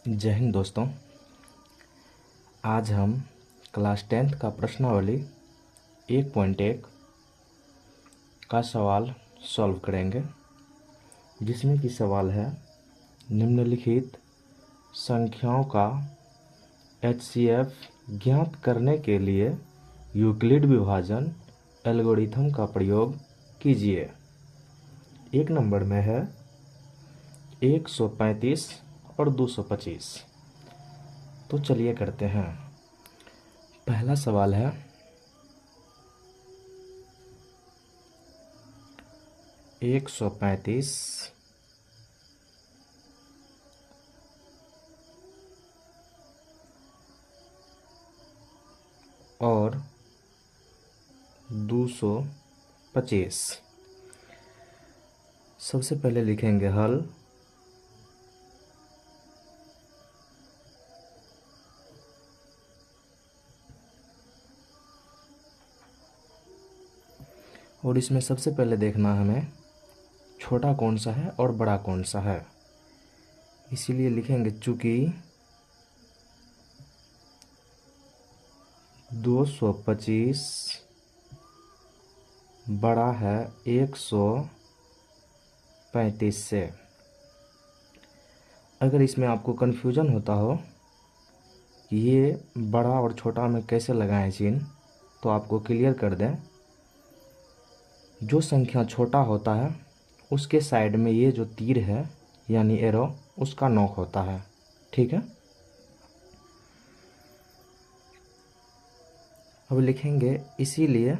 जय हिंद दोस्तों। आज हम क्लास 10th का प्रश्नावली 1.1 का सवाल सॉल्व करेंगे, जिसमें कि सवाल है निम्नलिखित संख्याओं का HCF ज्ञात करने के लिए यूक्लिड विभाजन एल्गोरिथम का प्रयोग कीजिए। एक नंबर में है 135 और 225। तो चलिए करते हैं। पहला सवाल है 135 और 225। सबसे पहले लिखेंगे हल। और इसमें सबसे पहले देखना हमें छोटा कौन सा है और बड़ा कौन सा है, इसीलिए लिखेंगे चूंकि 225 बड़ा है 135 से। अगर इसमें आपको कन्फ्यूजन होता हो कि ये बड़ा और छोटा में कैसे लगाएं चिन्ह, तो आपको क्लियर कर दें। जो संख्या छोटा होता है उसके साइड में ये जो तीर है यानी एरो, उसका नोक होता है। ठीक है। अब लिखेंगे इसीलिए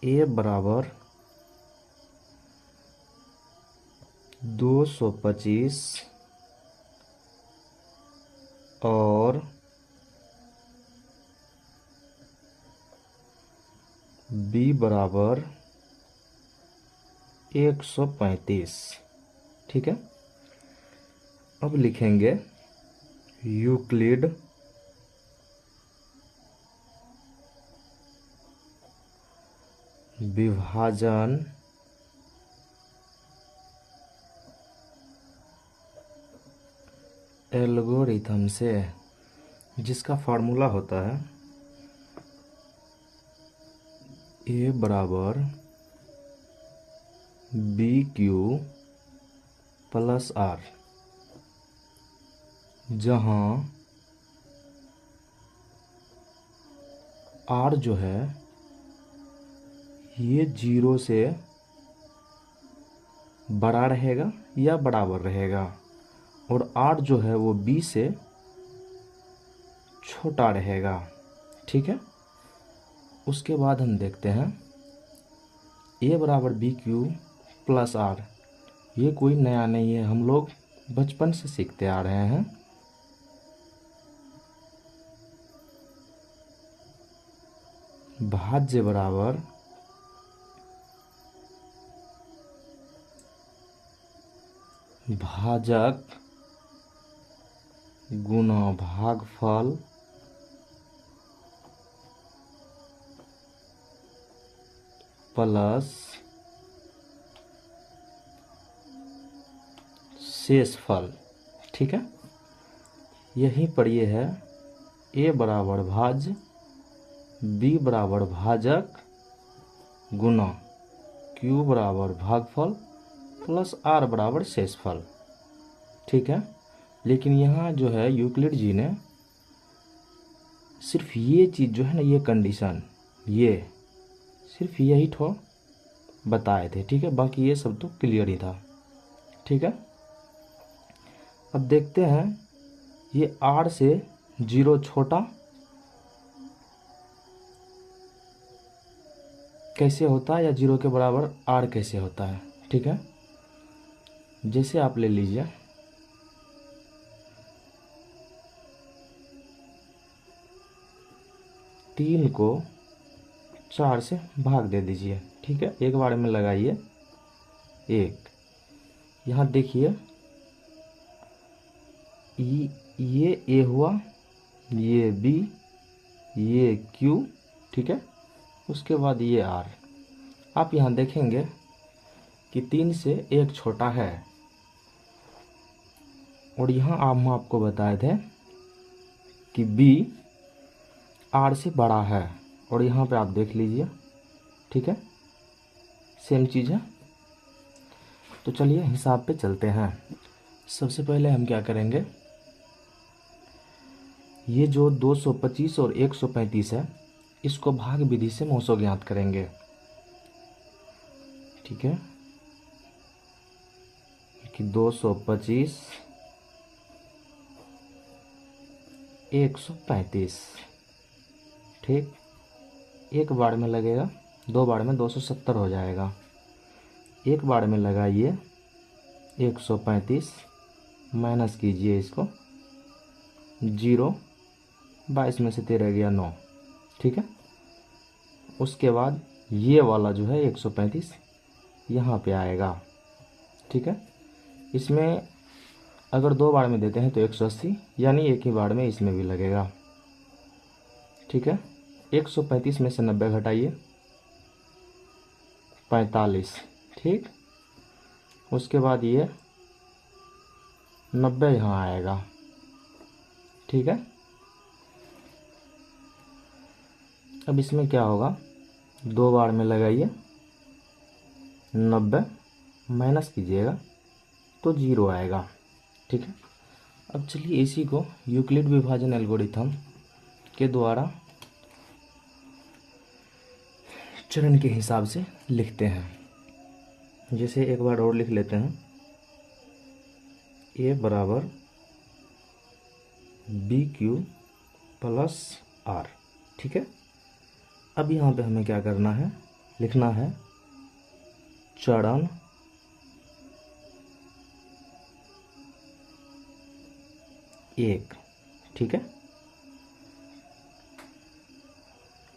a बराबर 225 और b बराबर 135। ठीक है। अब लिखेंगे यूक्लिड विभाजन एल्गोरिथम से, जिसका फार्मूला होता है a बराबर BQ प्लस R, जहाँ R जो है ये 0 से बड़ा रहेगा या बराबर रहेगा, और R जो है वो B से छोटा रहेगा। ठीक है। उसके बाद हम देखते हैं a बराबर BQ प्लस R। ये कोई नया नहीं है, हम लोग बचपन से सीखते आ रहे हैं। भाज्य बराबर भाजक गुना भागफल प्लस शेषफल। ठीक है। यहीं पर ये है a बराबर भाज्य, b बराबर भाजक गुना q बराबर भागफल प्लस r बराबर शेषफल। ठीक है। लेकिन यहाँ जो है यूक्लिड जी ने सिर्फ ये चीज़ जो है ना, ये कंडीशन, ये सिर्फ यही ठो बताए थे। ठीक है। बाकी ये सब तो क्लियर ही था। ठीक है। अब देखते हैं ये R से 0 छोटा कैसे होता है या 0 के बराबर R कैसे होता है। ठीक है। जैसे आप ले लीजिए 3 को 4 से भाग दे दीजिए। ठीक है। एक बार में लगाइए 1। यहाँ देखिए ये A हुआ, ये B, ये Q। ठीक है। उसके बाद ये R। आप यहाँ देखेंगे कि 3 से 1 छोटा है, और यहाँ हम आपको बताए थे कि बी आर से बड़ा है, और यहाँ पे आप देख लीजिए, ठीक है, सेम चीज़ है। तो चलिए हिसाब पे चलते हैं। सबसे पहले हम क्या करेंगे, ये जो 225 और 135 है, इसको भाग विधि से मोसो ज्ञात करेंगे, ठीक है, कि 225 135, ठीक, एक बार में लगेगा, दो बार में 270 हो जाएगा, एक बार में लगाइए 135, माइनस कीजिए इसको, 0, 22 में से 13 गया 9, ठीक है। उसके बाद ये वाला जो है 135 यहाँ पे आएगा, ठीक है। इसमें अगर दो बार में देते हैं तो 180, यानी एक ही बार में इसमें भी लगेगा, ठीक है। 135 में से 90 घटाइए, 45, ठीक। उसके बाद ये 90 यहाँ आएगा, ठीक है। अब इसमें क्या होगा, दो बार में लगाइए, 90 माइनस कीजिएगा तो 0 आएगा, ठीक है। अब चलिए इसी को यूक्लिड विभाजन एल्गोरिथम के द्वारा चरण के हिसाब से लिखते हैं। जैसे एक बार और लिख लेते हैं, ए बराबर बी क्यू प्लस आर, ठीक है। अब यहाँ पे हमें क्या करना है, लिखना है चरण एक, ठीक है।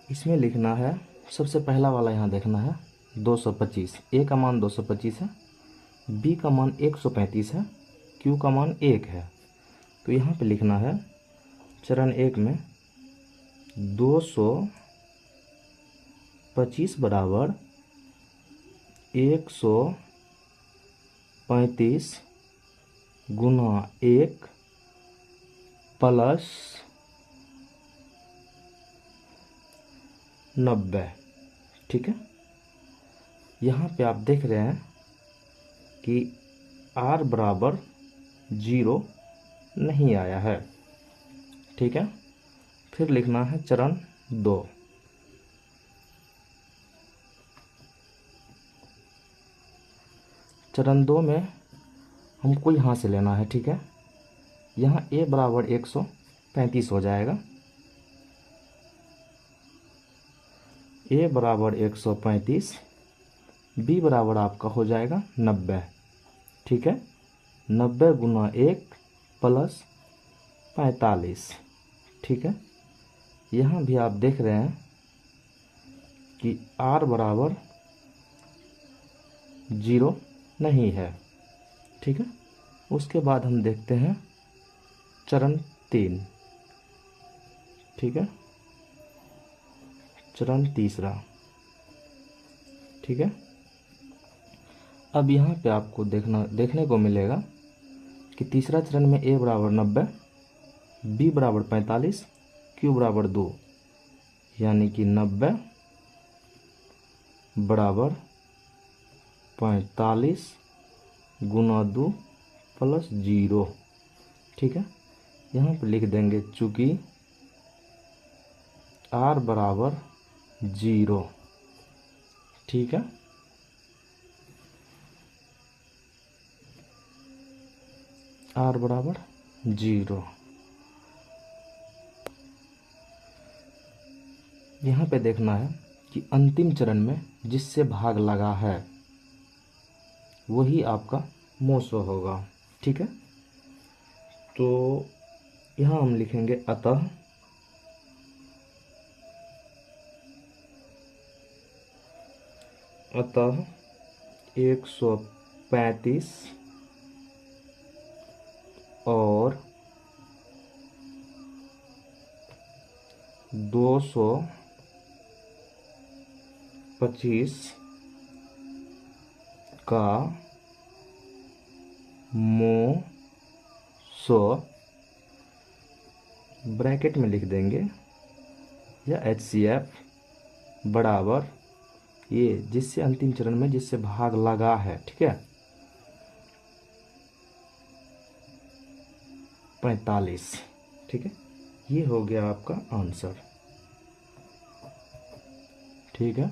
इसमें लिखना है, सबसे पहला वाला यहाँ देखना है 225, ए का मान 225 है, बी का मान 135 है, क्यू का मान 1 है। तो यहाँ पे लिखना है चरण एक में 225 बराबर 135 गुना 1 प्लस 90, ठीक है। यहाँ पे आप देख रहे हैं कि R बराबर 0 नहीं आया है, ठीक है। फिर लिखना है चरण 2, चरण 2 में हमको यहाँ से लेना है, ठीक है। यहाँ ए बराबर 135 हो जाएगा, ए बराबर 135, बी बराबर आपका हो जाएगा 90, ठीक है। 90 गुना 1 प्लस 45, ठीक है। यहाँ भी आप देख रहे हैं कि R बराबर 0 नहीं है, ठीक है। उसके बाद हम देखते हैं चरण 3, ठीक है, चरण तीसरा, ठीक है। अब यहाँ पे आपको देखने को मिलेगा कि तीसरा चरण में ए बराबर 90, बी बराबर 45, क्यू बराबर 2, यानी कि 90 बराबर 45 गुना 2 प्लस 0, ठीक है। यहाँ पे लिख देंगे चूँकि R बराबर 0, ठीक है। R बराबर 0। यहाँ पे देखना है कि अंतिम चरण में जिससे भाग लगा है वही आपका मोसो होगा, ठीक है। तो यहाँ हम लिखेंगे अतः अतः 135 और 225 का सो ब्रैकेट में लिख देंगे या HCF बराबर ये जिससे अंतिम चरण में जिससे भाग लगा है, ठीक है, 45, ठीक है। ये हो गया आपका आंसर, ठीक है।